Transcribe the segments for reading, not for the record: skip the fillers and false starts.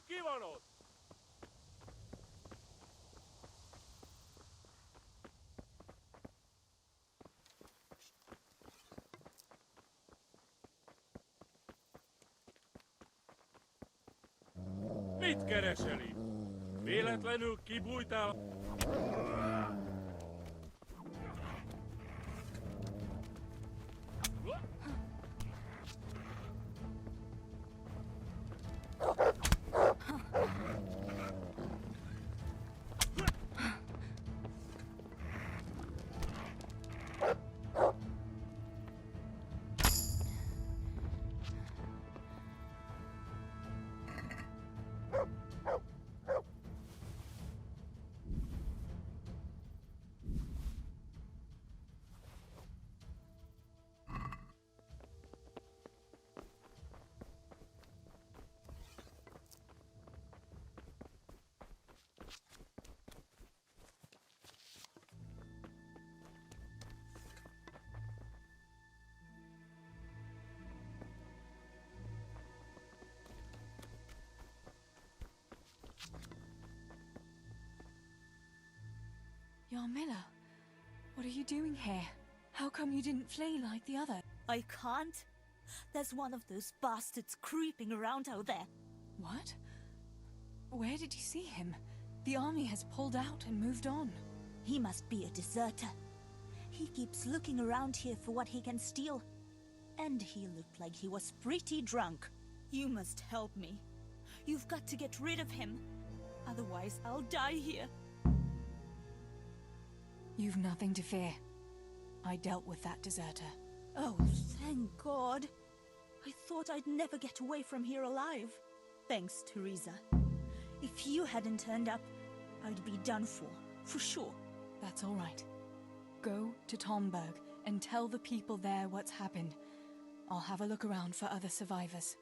Ki van ott? Mit keresel itt? Véletlenül kibújtál? Yarmilla, what are you doing here? How come you didn't flee like the other? I can't. There's one of those bastards creeping around out there. What? Where did you see him? The army has pulled out and moved on. He must be a deserter. He keeps looking around here for what he can steal. And he looked like he was pretty drunk. You must help me. You've got to get rid of him. Otherwise, I'll die here. You've nothing to fear. I dealt with that deserter. Oh, thank God. I thought I'd never get away from here alive. Thanks, Teresa. If you hadn't turned up, I'd be done for sure. That's all right. Go to Tomberg and tell the people there what's happened. I'll have a look around for other survivors.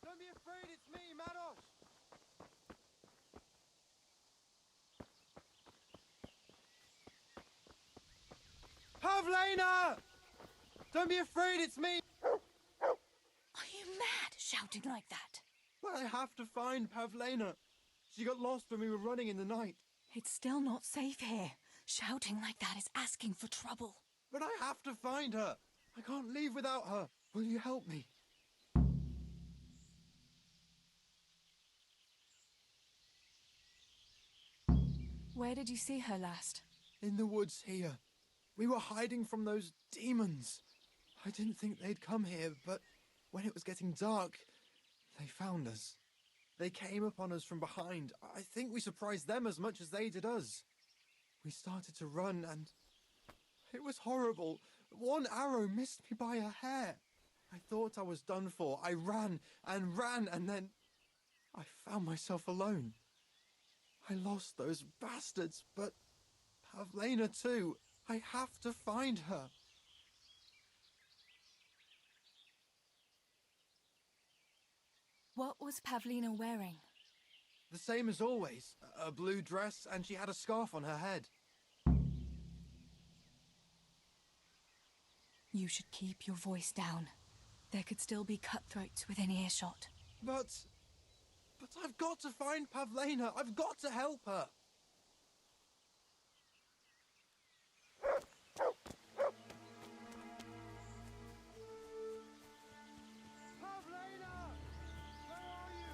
Don't be afraid, it's me, Manos! Pavlena! Don't be afraid, it's me! Are you mad, shouting like that? But I have to find Pavlena. She got lost when we were running in the night. It's still not safe here. Shouting like that is asking for trouble. But I have to find her. I can't leave without her. Will you help me? Where did you see her last? In the woods here. We were hiding from those demons. I didn't think they'd come here, but when it was getting dark, they found us. They came upon us from behind. I think we surprised them as much as they did us. We started to run and it was horrible. One arrow missed me by a hair. I thought I was done for. I ran and then I found myself alone. I lost those bastards, but Pavlena too. I have to find her. What was Pavlina wearing? The same as always. A blue dress, and she had a scarf on her head. You should keep your voice down. There could still be cutthroats within earshot. But I've got to find Pavlina. I've got to help her. Pavlina! Where are you?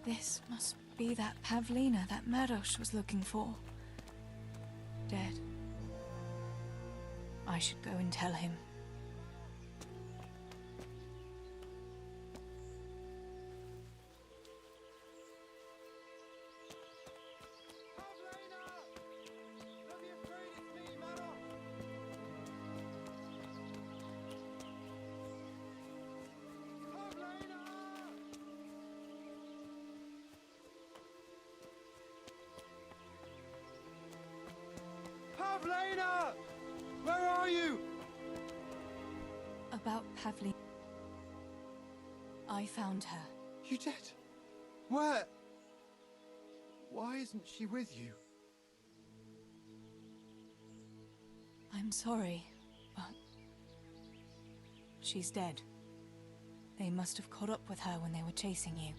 This must be that Pavlina that Maros was looking for. Dead. I should go and tell him. Pavlina! Don't be afraid, it's me, Maros. Pavlina! Pavlina! Where are you? About Pavlina. I found her. You did? Where? Why isn't she with you? I'm sorry, but she's dead. They must have caught up with her when they were chasing you.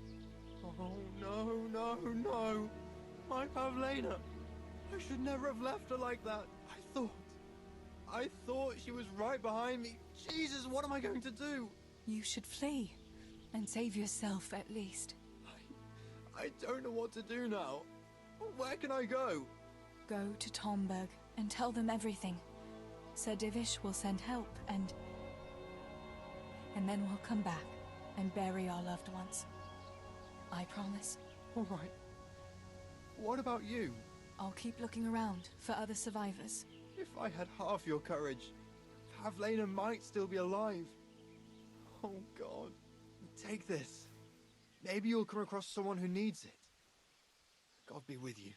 Oh, no, no, no. My Pavlina. I should never have left her like that. I thought she was right behind me. Jesus, what am I going to do? You should flee and save yourself at least. I don't know what to do now. Where can I go? Go to Tomberg and tell them everything. Sir Divish will send help and then we'll come back and bury our loved ones. I promise. All right. What about you? I'll keep looking around for other survivors. If I had half your courage, Pavlina might still be alive. Oh, God. Take this. Maybe you'll come across someone who needs it. God be with you.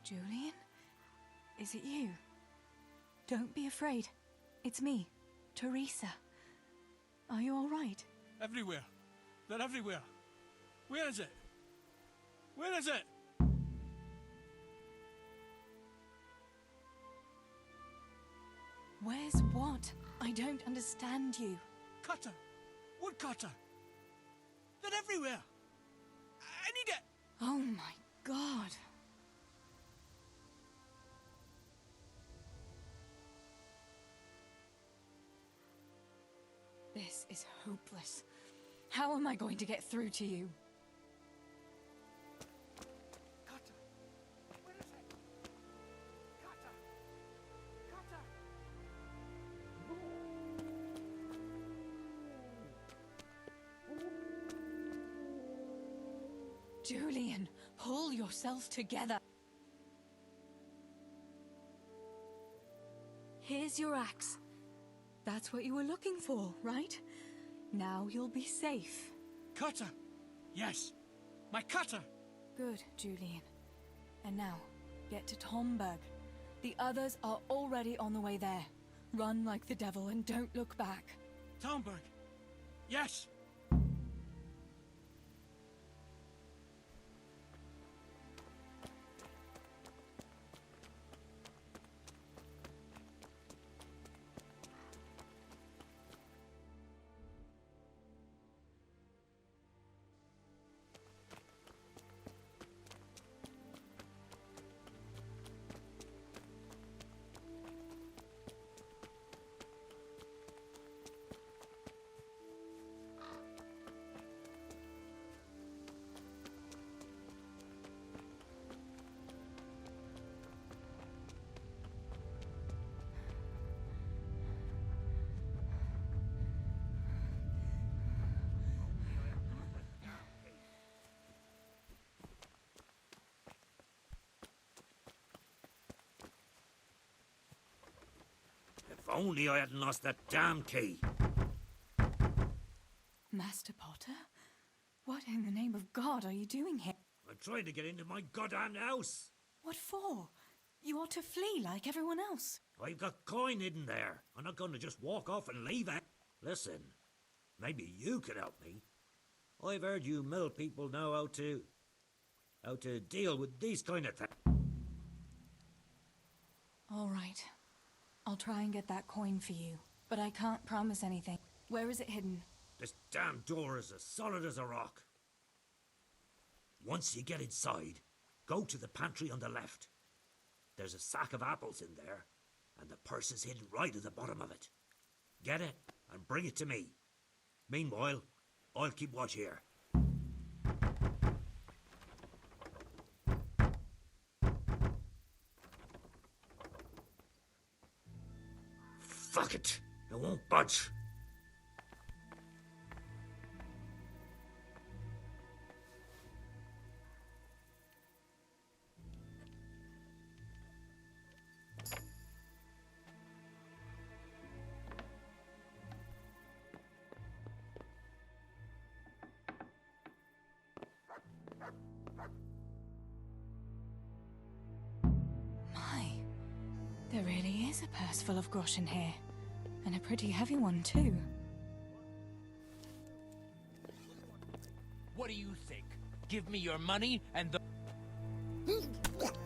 Julian? Is it you? Don't be afraid. It's me, Teresa. Are you all right? Everywhere. They're everywhere. Where is it? Where is it? Where's what? I don't understand you. Cutter! Woodcutter! They're everywhere! I need it! Oh my god. This is hopeless. How am I going to get through to you? Cutter! Where is it? Cutter! Cutter! Julian, pull yourself together. Here's your axe. That's what you were looking for, right? Now you'll be safe. Cutter! Yes! My cutter! Good, Julian. And now, get to Tomberg. The others are already on the way there. Run like the devil and don't look back. Townburg! Yes! If only I hadn't lost that damn key. Master Potter? What in the name of God are you doing here? I'm trying to get into my goddamn house. What for? You ought to flee like everyone else. I've got coin hidden there. I'm not going to just walk off and leave it. Listen, maybe you could help me. I've heard you mill people know how to deal with these kind of things. All right. I'll try and get that coin for you, but I can't promise anything. Where is it hidden? This damn door is as solid as a rock. Once you get inside, go to the pantry on the left. There's a sack of apples in there, and the purse is hidden right at the bottom of it. Get it and bring it to me. Meanwhile, I'll keep watch here. Fuck it! It won't budge. My, there really is a purse full of groschen here. And a pretty heavy one, too. What do you think? Give me your money and the... What?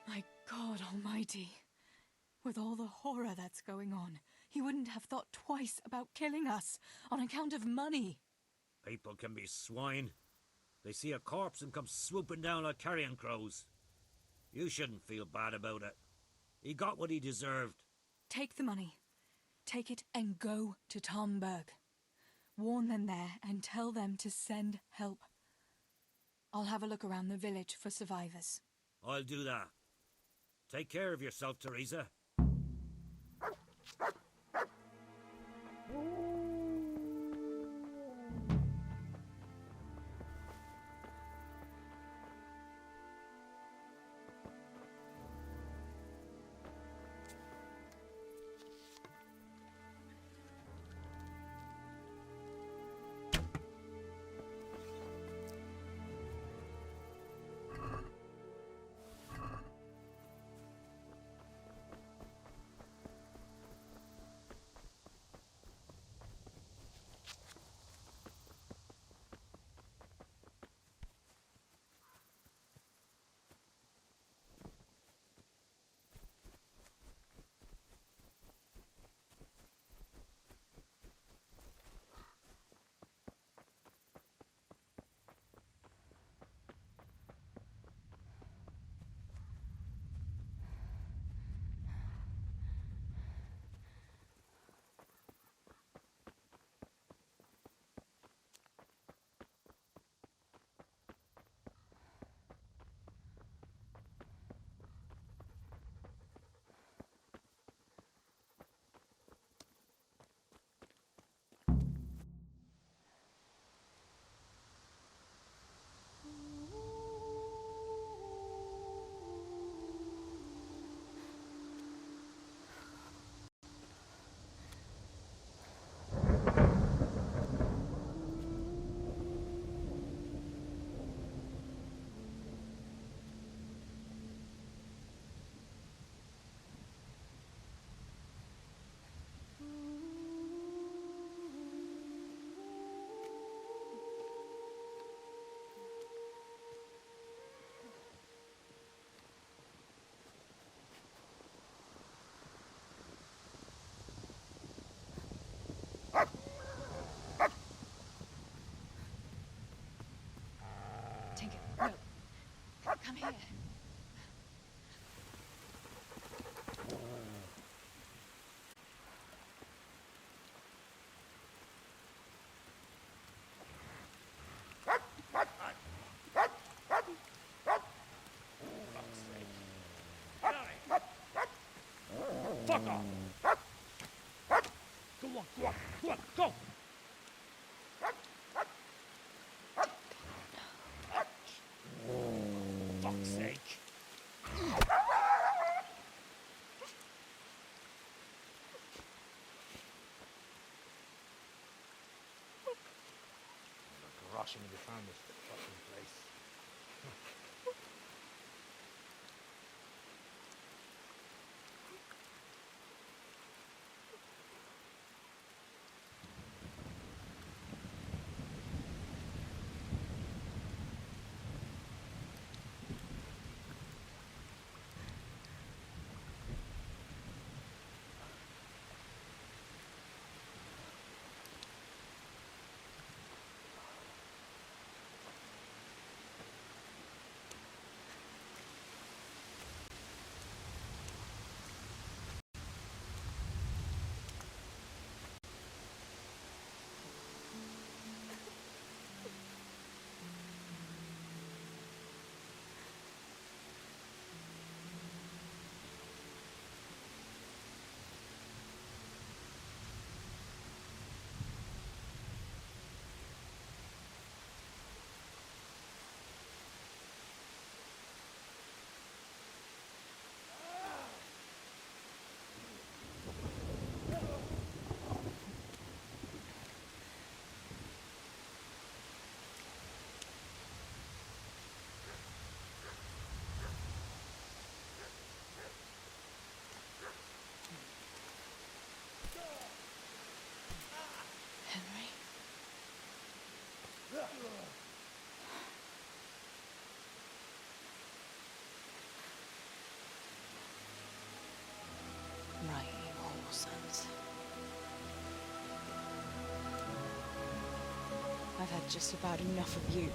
My God almighty. With all the horror that's going on, he wouldn't have thought twice about killing us on account of money. People can be swine. They see a corpse and come swooping down like carrion crows. You shouldn't feel bad about it. He got what he deserved. Take the money. Take it and go to Tomberg. Warn them there and tell them to send help. I'll have a look around the village for survivors. I'll do that. Take care of yourself, Teresa. Tinker, no. Come here. Fuck off! Go on, go on, go on, go! Fuck's sake. Rushing to find this fucking place. Henry? Right, you whoresons. I've had just about enough of you.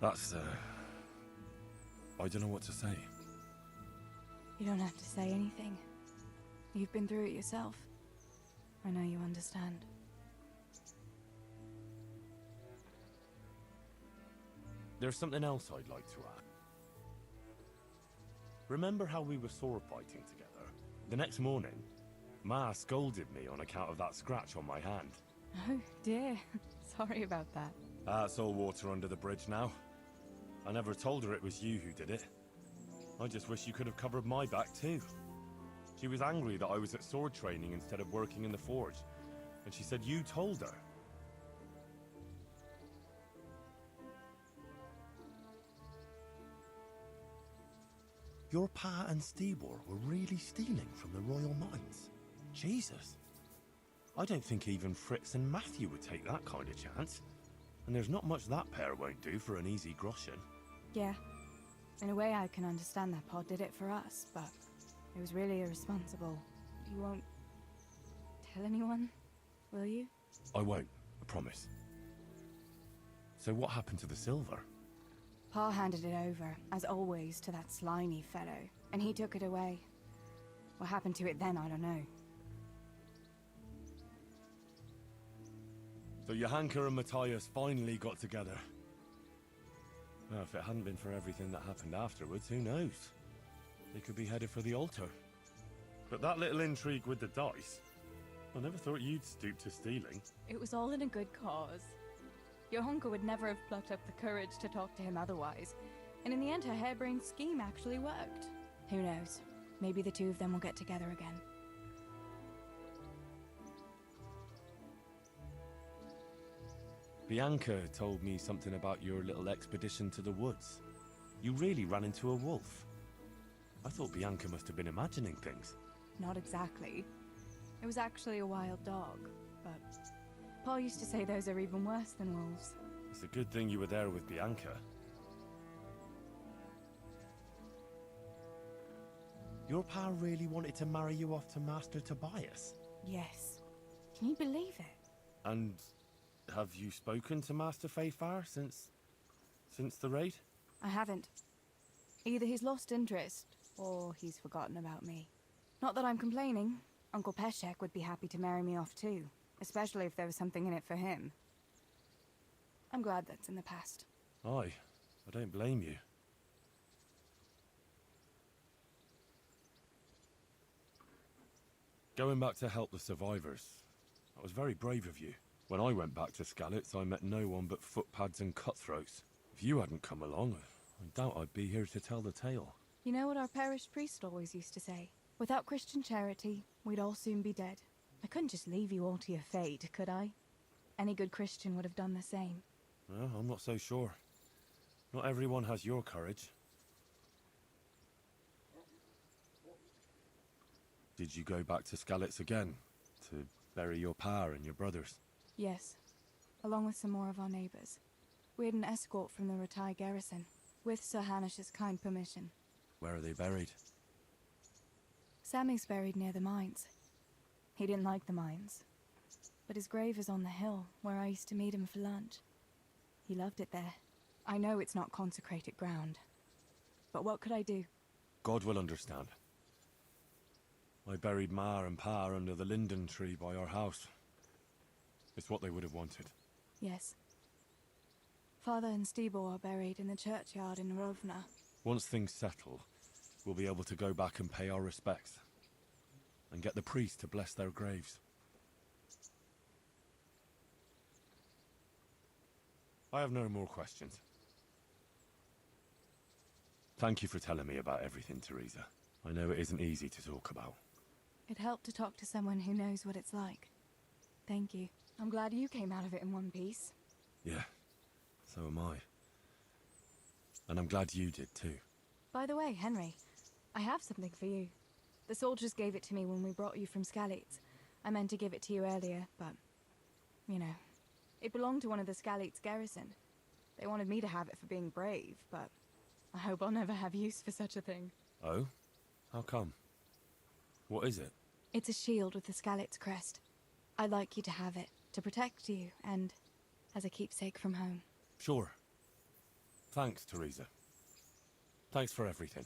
That's, I don't know what to say. You don't have to say anything. You've been through it yourself. I know you understand. There's something else I'd like to add. Remember how we were sword fighting together? The next morning, Ma scolded me on account of that scratch on my hand. Oh, dear. Sorry about that. That's all water under the bridge now. I never told her it was you who did it. I just wish you could have covered my back too. She was angry that I was at sword training instead of working in the forge, and she said you told her. Your pa and Stebor were really stealing from the royal mines. Jesus. I don't think even Fritz and Matthew would take that kind of chance. And there's not much that pair won't do for an easy groschen. Yeah. In a way, I can understand that Pa did it for us, but it was really irresponsible. You won't tell anyone, will you? I won't, I promise. So what happened to the silver? Pa handed it over, as always, to that slimy fellow, and he took it away. What happened to it then, I don't know. So Johanka and Matthias finally got together. Well, if it hadn't been for everything that happened afterwards, who knows? They could be headed for the altar. But that little intrigue with the dice, I never thought you'd stoop to stealing. It was all in a good cause. Johanka would never have plucked up the courage to talk to him otherwise, and in the end her harebrained scheme actually worked. Who knows? Maybe the two of them will get together again. Bianca told me something about your little expedition to the woods. You really ran into a wolf. I thought Bianca must have been imagining things. Not exactly. It was actually a wild dog, but Pa used to say those are even worse than wolves. It's a good thing you were there with Bianca. Your pa really wanted to marry you off to Master Tobias? Yes. Can you believe it? And have you spoken to Master Fayfar since the raid? I haven't. Either he's lost interest, or he's forgotten about me. Not that I'm complaining. Uncle Peshek would be happy to marry me off too, especially if there was something in it for him. I'm glad that's in the past. Aye, I don't blame you. Going back to help the survivors, that was very brave of you. When I went back to Skalitz, I met no one but footpads and cutthroats. If you hadn't come along, I doubt I'd be here to tell the tale. You know what our parish priest always used to say? Without Christian charity, we'd all soon be dead. I couldn't just leave you all to your fate, could I? Any good Christian would have done the same. Well, I'm not so sure. Not everyone has your courage. Did you go back to Skalitz again? To bury your pa and your brothers? Yes, along with some more of our neighbors. We had an escort from the retired garrison, with Sir Hanish's kind permission. Where are they buried? Sammy's buried near the mines. He didn't like the mines, but his grave is on the hill where I used to meet him for lunch. He loved it there. I know it's not consecrated ground, but what could I do? God will understand. I buried Ma and Pa under the linden tree by our house. It's what they would have wanted. Yes. Father and Stebor are buried in the churchyard in Rovna. Once things settle, we'll be able to go back and pay our respects. And get the priest to bless their graves. I have no more questions. Thank you for telling me about everything, Teresa. I know it isn't easy to talk about. It helped to talk to someone who knows what it's like. Thank you. I'm glad you came out of it in one piece. Yeah, so am I. And I'm glad you did too. By the way, Henry, I have something for you. The soldiers gave it to me when we brought you from Skalitz. I meant to give it to you earlier, but, you know, it belonged to one of the Skalitz garrison. They wanted me to have it for being brave, but I hope I'll never have use for such a thing. Oh? How come? What is it? It's a shield with the Skalitz crest. I'd like you to have it, to protect you, and as a keepsake from home. Sure. Thanks, Teresa. Thanks for everything.